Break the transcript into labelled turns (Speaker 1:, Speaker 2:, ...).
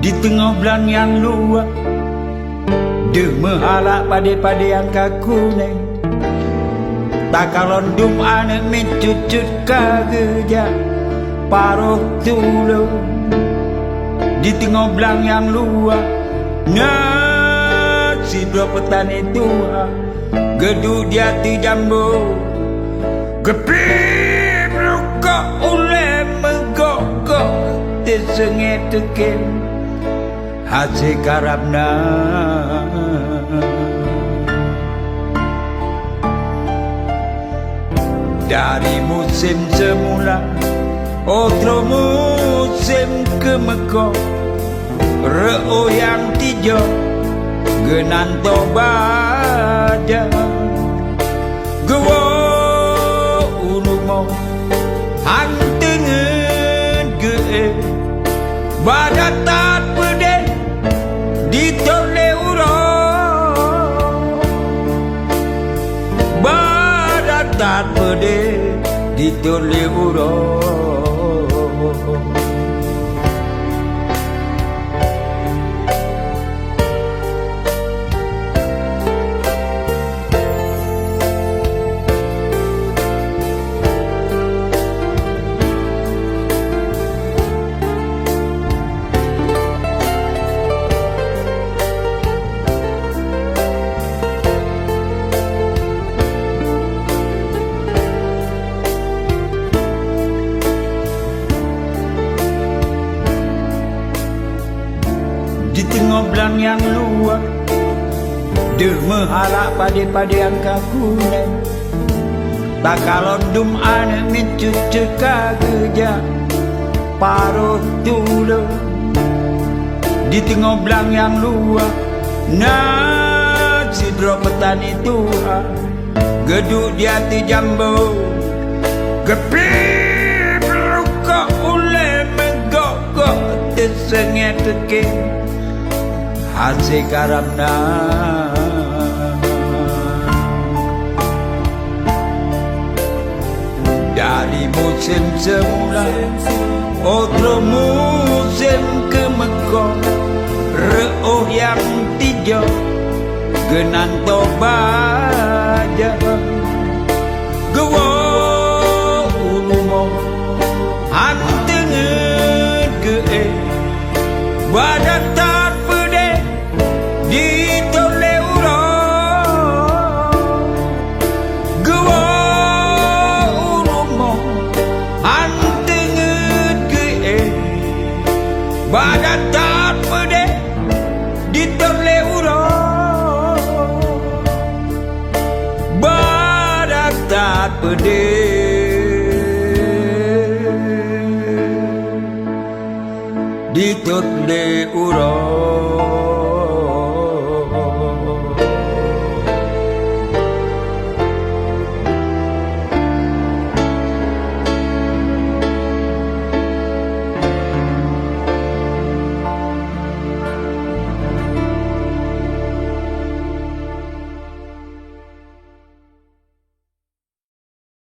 Speaker 1: Di tengah bulan yang luar, dia menghalak pada yang kaku neng. Tak kalondum anak mencucut kageja paruh tulu. Di tengah bulan yang luar, si dua petani tua gedung di hati jambu. Gepip luka oleh menggok-gok tersengit tekin hasil karabna. Dari musim semula otro musim kemeko, reo yang tijo genanto baja gewo ulumo hantengen ge badatat pede ditole uro badatat pede ditole uro. Di tengah bulan yang luar, dia menghalak pada yang kaku neng. Tak kalondum anak mencucut kageja paruh tulu. Di tengah bulan yang luar, si dua petani tua gedung di hati jambu. Gepip luka oleh menggok-gok tersengit tekin hasil karabna. Dari musim semula otro musim kemeko, reo yang tijo genanto baja gewo ulumo hantengen ge badatat pede ditole uro gewo ulumo hantengen ge badatat pede ditole uro badatat pede ditole uro.